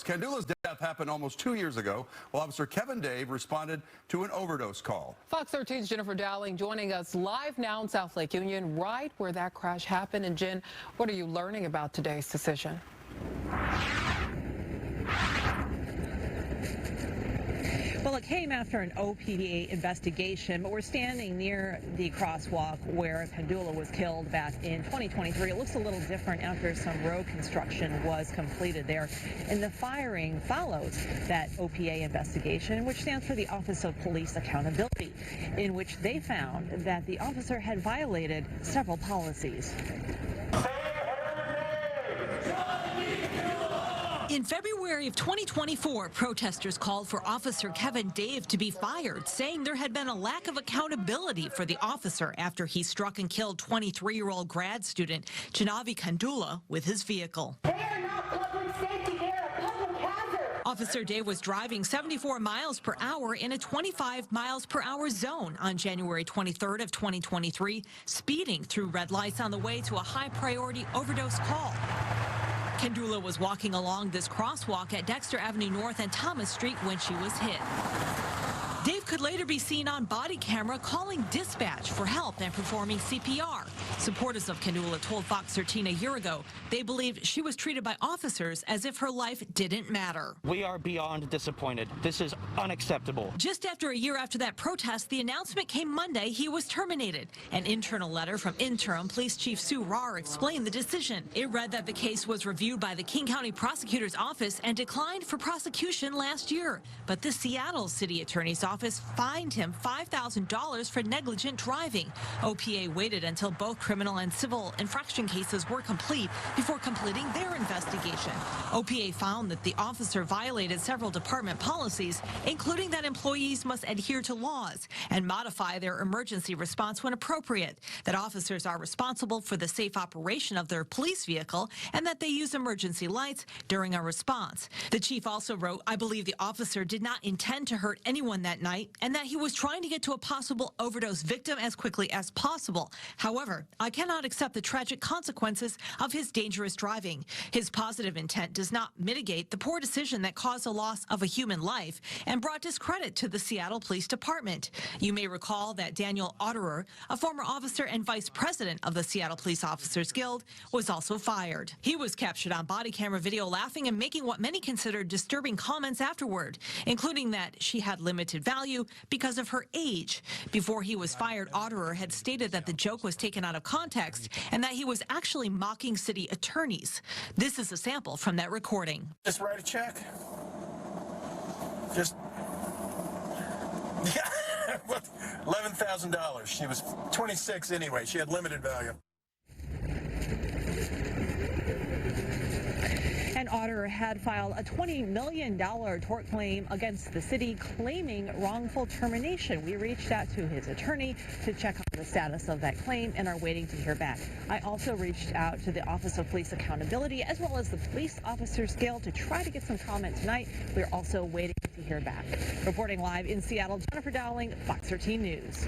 Kandula's death happened almost 2 years ago while Officer Kevin Dave responded to an overdose call. Fox 13's Jennifer Dowling joining us live now in South Lake Union, right where that crash happened. And Jen, what are you learning about today's decision? Well, it came after an OPD investigation, but we're standing near the crosswalk where Kandula was killed back in 2023. It looks a little different after some road construction was completed there. And the firing follows that OPA investigation, which stands for the Office of Police Accountability, in which they found that the officer had violated several policies. In February of 2024, protesters called for Officer Kevin Dave to be fired, saying there had been a lack of accountability for the officer after he struck and killed 23-year-old grad student Jaahnavi Kandula with his vehicle. They are not public safety, they are a public hazard. Officer Dave was driving 74 miles per hour in a 25 miles per hour zone on January 23rd of 2023, speeding through red lights on the way to a high-priority overdose call. Kandula was walking along this crosswalk at Dexter Avenue North and Thomas Street when she was hit. Dave could later be seen on body camera calling dispatch for help and performing CPR. Supporters of Kandula told Fox 13 a year ago they believed she was treated by officers as if her life didn't matter. We are beyond disappointed. This is unacceptable. Just after a year after that protest, the announcement came Monday he was terminated. An internal letter from interim police chief Sue Rahr explained the decision. It read that the case was reviewed by the King County Prosecutor's Office and declined for prosecution last year. But the Seattle City Attorney's Office fined him $5,000 for negligent driving. OPA waited until both criminal and civil infraction cases were complete before completing their investigation. OPA found that the officer violated several department policies, including that employees must adhere to laws and modify their emergency response when appropriate, that officers are responsible for the safe operation of their police vehicle, and that they use emergency lights during a response. The chief also wrote, "I believe the officer did not intend to hurt anyone that night and that he was trying to get to a possible overdose victim as quickly as possible. However, I cannot accept the tragic consequences of his dangerous driving. His positive intent does not mitigate the poor decision that caused the loss of a human life and brought discredit to the Seattle Police Department." You may recall that Daniel Otterer, a former officer and vice president of the Seattle Police Officers Guild, was also fired. He was captured on body camera video laughing and making what many considered disturbing comments afterward, including that she had limited value because of her age. Before he was fired, Otterer had stated that the joke was taken out of context and that he was actually mocking city attorneys. This is a sample from that recording. Just write a check. Just, yeah, $11,000. She was 26 anyway. She had limited value. And Otterer had filed a $20 million tort claim against the city, claiming wrongful termination. We reached out to his attorney to check on the status of that claim and are waiting to hear back. I also reached out to the Office of Police Accountability as well as the Police Officers Guild to try to get some comment tonight. We're also waiting to hear back. Reporting live in Seattle, Jennifer Dowling, Fox 13 News.